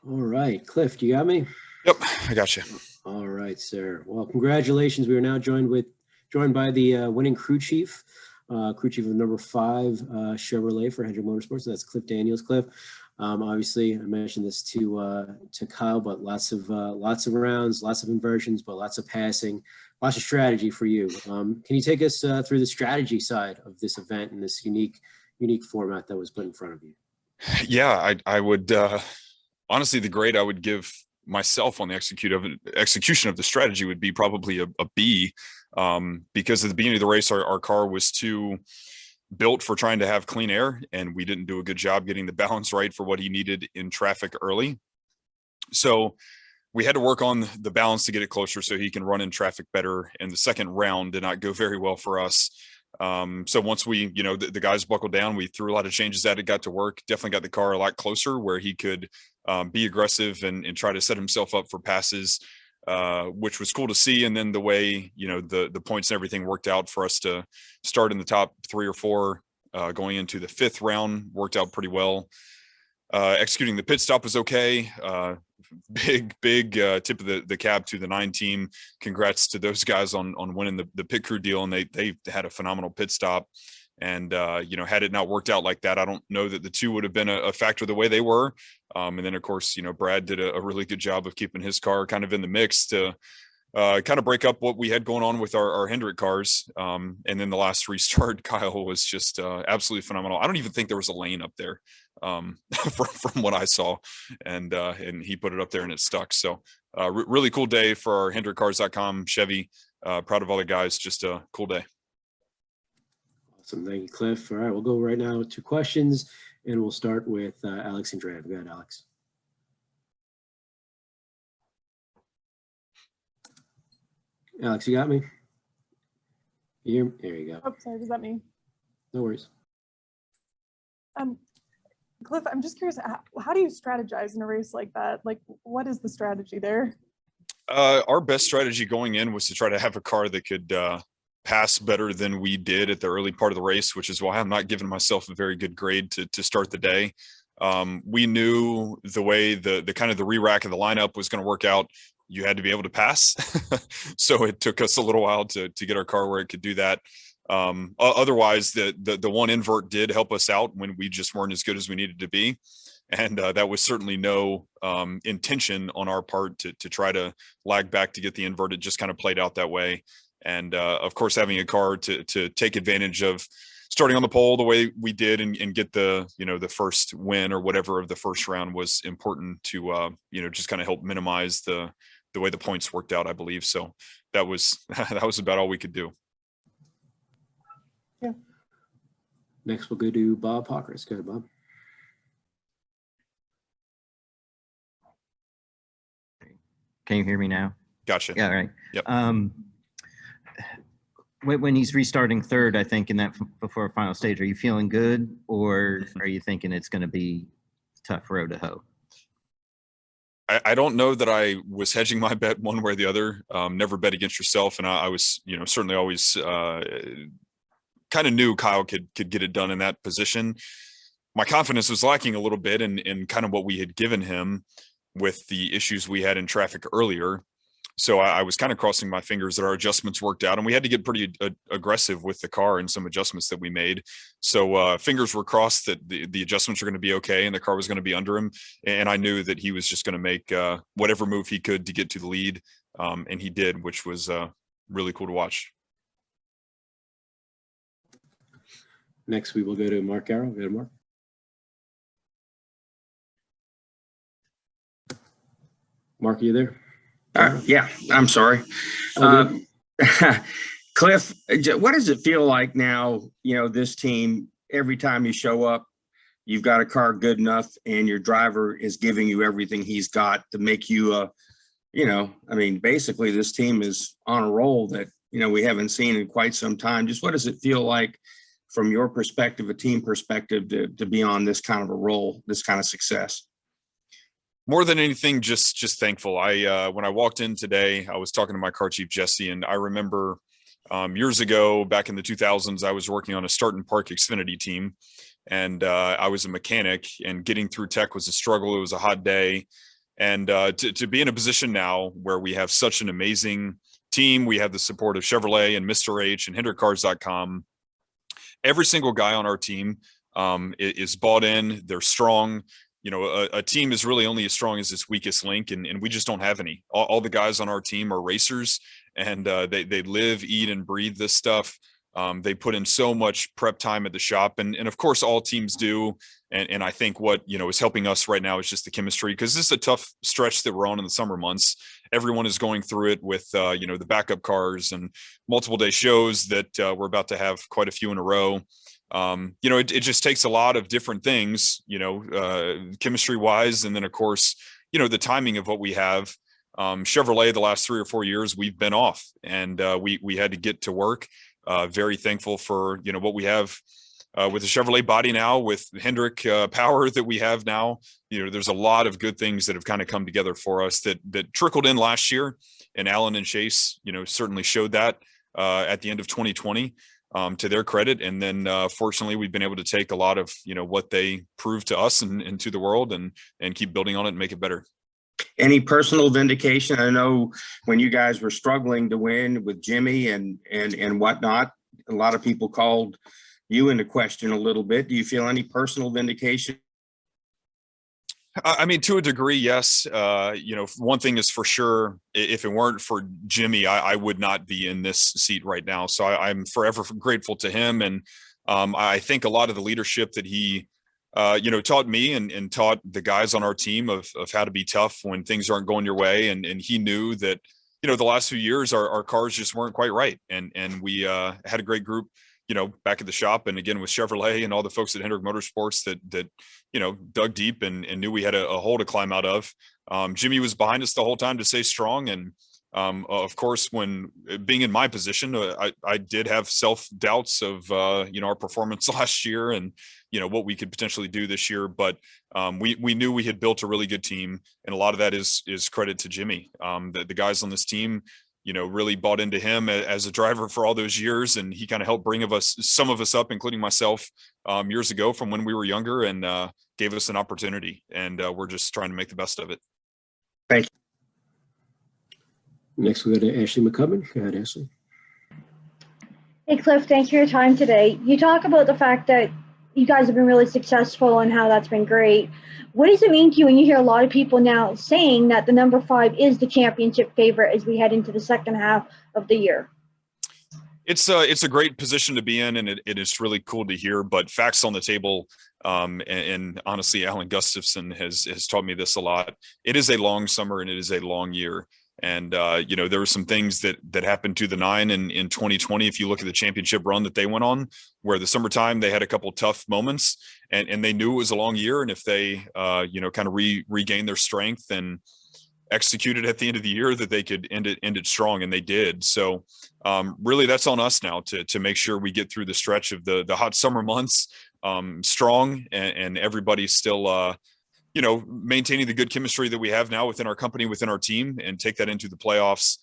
All right, Cliff, do you got me? Yep, I got you. All right, sir. Well, congratulations. We are now joined by the winning crew chief of number 5 Chevrolet for Hendrick Motorsports. So that's Cliff Daniels. Cliff, obviously, I mentioned this to Kyle, but lots of rounds, lots of inversions, but lots of passing, lots of strategy for you. Can you take us through the strategy side of this event and this unique format that was put in front of you? Yeah, I would honestly, the grade I would give myself on the execution of the strategy would be probably a B, because at the beginning of the race, our car was too built for trying to have clean air, and we didn't do a good job getting the balance right for what he needed in traffic early. So we had to work on the balance to get it closer so he can run in traffic better. And the second round did not go very well for us. So once we, the guys buckled down, we threw a lot of changes at it, got to work, definitely got the car a lot closer where he could be aggressive and try to set himself up for passes, which was cool to see. And then the way, the points and everything worked out for us to start in the top 3 or 4 going into the 5th round worked out pretty well. Executing the pit stop was okay. Big tip of the cap to the 9 team. Congrats to those guys on winning the pit crew deal, and they had a phenomenal pit stop. And had it not worked out like that, I don't know that the 2 would have been a factor the way they were. And then of course, Brad did a really good job of keeping his car kind of in the mix to kind of break up what we had going on with our Hendrick cars. And then the last restart, Kyle was just absolutely phenomenal. I don't even think there was a lane up there from what I saw, and he put it up there and it stuck. So really cool day for our HendrickCars.com Chevy. Proud of all the guys. Just a cool day. Awesome. Thank you, Cliff. All right, we'll go right now to questions, and we'll start with Alex and Andrea. Go ahead, Alex. Alex, you got me? There you go. Oh, sorry, was that me? No worries. Cliff, I'm just curious, how do you strategize in a race like that? Like, what is the strategy there? Our best strategy going in was to try to have a car that could pass better than we did at the early part of the race, which is why I'm not giving myself a very good grade to start the day. We knew the way the kind of the re-rack of the lineup was going to work out. You had to be able to pass. So it took us a little while to get our car where it could do that. Otherwise, the one invert did help us out when we just weren't as good as we needed to be. And that was certainly no intention on our part to try to lag back to get the invert. It just kind of played out that way. And of course, having a car to take advantage of starting on the pole the way we did and get the first win or whatever of the first round was important to just kind of help minimize the way the points worked out, I believe. So that was about all we could do. Yeah. Next, we'll go to Bob Hawkers. Go ahead, Bob. Can you hear me now? Gotcha. Yeah, right. Yep. When he's restarting 3rd, I think in that before final stage, are you feeling good, or are you thinking it's going to be a tough road to hoe? I don't know that I was hedging my bet one way or the other. Never bet against yourself, and I was, certainly always kind of knew Kyle could get it done in that position. My confidence was lacking a little bit in kind of what we had given him with the issues we had in traffic earlier. So I was kind of crossing my fingers that our adjustments worked out, and we had to get pretty aggressive with the car and some adjustments that we made. So fingers were crossed that the adjustments were going to be okay and the car was going to be under him. And I knew that he was just going to make whatever move he could to get to the lead. And he did, which was really cool to watch. Next, we will go to Mark Arrow. Go ahead, Mark. Mark, are you there? Yeah, I'm sorry. Cliff, what does it feel like now, this team, every time you show up, you've got a car good enough and your driver is giving you everything he's got to make you, basically this team is on a roll that, we haven't seen in quite some time. Just what does it feel like from your perspective, a team perspective, to be on this kind of a roll, this kind of success? More than anything, just thankful. When I walked in today, I was talking to my car chief, Jesse, and I remember years ago, back in the 2000s, I was working on a start and park Xfinity team, and I was a mechanic, and getting through tech was a struggle. It was a hot day, And to be in a position now where we have such an amazing team, we have the support of Chevrolet and Mr. H and HendrickCars.com. Every single guy on our team is bought in. They're strong. You know, a team is really only as strong as its weakest link, and we just don't have any. All the guys on our team are racers, and they live, eat, and breathe this stuff. They put in so much prep time at the shop, and of course all teams do. And I think what, you know, is helping us right now is just the chemistry, because this is a tough stretch that we're on in the summer months. Everyone is going through it with, you know, the backup cars and multiple day shows that we're about to have quite a few in a row. You know, it just takes a lot of different things, you know, chemistry wise. And then of course, you know, the timing of what we have. Chevrolet, the last 3 or 4 years, we've been off, and we had to get to work. Very thankful for, you know, what we have with the Chevrolet body now, with Hendrick power that we have now. You know, there's a lot of good things that have kind of come together for us that trickled in last year, and Alan and Chase, you know, certainly showed that at the end of 2020, to their credit. And then fortunately, we've been able to take a lot of, you know, what they proved to us and to the world, and keep building on it and make it better. Any personal vindication? I know when you guys were struggling to win with Jimmy and whatnot, a lot of people called you into question a little bit. Do you feel any personal vindication? I mean, to a degree, yes. You know, one thing is for sure, if it weren't for Jimmy, I would not be in this seat right now. So I'm forever grateful to him. And I think a lot of the leadership that he, you know, taught me and taught the guys on our team of how to be tough when things aren't going your way. And he knew that, you know, the last few years, our cars just weren't quite right. And we had a great group, you know, back at the shop, and again with Chevrolet and all the folks at Hendrick Motorsports that you know, dug deep and knew we had a hole to climb out of. Jimmy was behind us the whole time to stay strong, and of course, when being in my position, I did have self doubts of you know, our performance last year and, you know, what we could potentially do this year. But we knew we had built a really good team, and a lot of that is credit to Jimmy. The guys on this team, you know, really bought into him as a driver for all those years, and he kind of helped bring some of us up, including myself, years ago from when we were younger, and gave us an opportunity. And we're just trying to make the best of it. Thank you. Next, we go to Ashley McCubbin. Go ahead, Ashley. Hey, Cliff, thanks for your time today. You talk about the fact that you guys have been really successful and how that's been great. What does it mean to you when you hear a lot of people now saying that the number 5 is the championship favorite as we head into the second half of the year? It's a great position to be in, and it is really cool to hear. But facts on the table, and honestly, Alan Gustafson has taught me this a lot. It is a long summer and it is a long year. And you know, there were some things that happened to the 9 in 2020. If you look at the championship run that they went on, where the summertime they had a couple tough moments, and they knew it was a long year. And if they you know, kind of regained their strength and executed at the end of the year, that they could end it strong, and they did. So really, that's on us now to make sure we get through the stretch of the hot summer months strong, and everybody's still you know, maintaining the good chemistry that we have now within our company, within our team, and take that into the playoffs.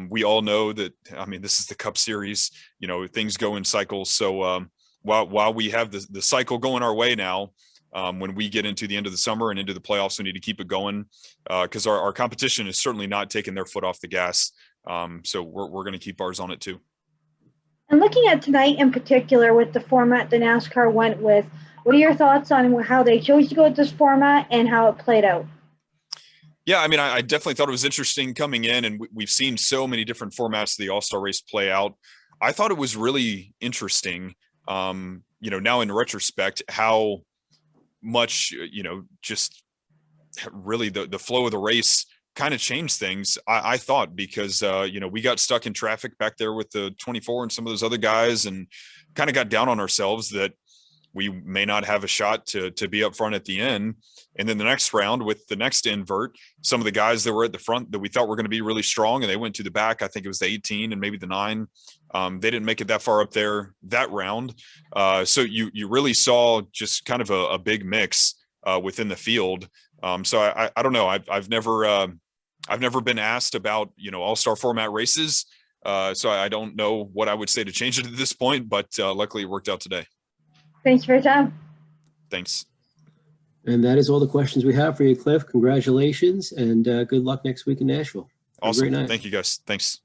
We all know that, I mean, this is the Cup Series, you know, things go in cycles. So while we have the cycle going our way now, when we get into the end of the summer and into the playoffs, we need to keep it going, because our competition is certainly not taking their foot off the gas. So we're going to keep ours on it too. And looking at tonight in particular with the format the NASCAR went with, what are your thoughts on how they chose to go with this format and how it played out? Yeah, I mean, I definitely thought it was interesting coming in, and we've seen so many different formats of the All-Star race play out. I thought it was really interesting, you know, now in retrospect, how much, you know, just really the flow of the race kind of changed things, I thought, because, you know, we got stuck in traffic back there with the 24 and some of those other guys, and kind of got down on ourselves that we may not have a shot to be up front at the end. And then the next round with the next invert, some of the guys that were at the front that we thought were going to be really strong, and they went to the back. I think it was the 18 and maybe the 9. They didn't make it that far up there that round. So you really saw just kind of a big mix within the field. So I don't know. I've never been asked about, you know, all-star format races. So I don't know what I would say to change it at this point, but luckily it worked out today. Thanks for your time. Thanks. And that is all the questions we have for you, Cliff. Congratulations and good luck next week in Nashville. Have a Awesome. great night. Thank you guys. Thanks.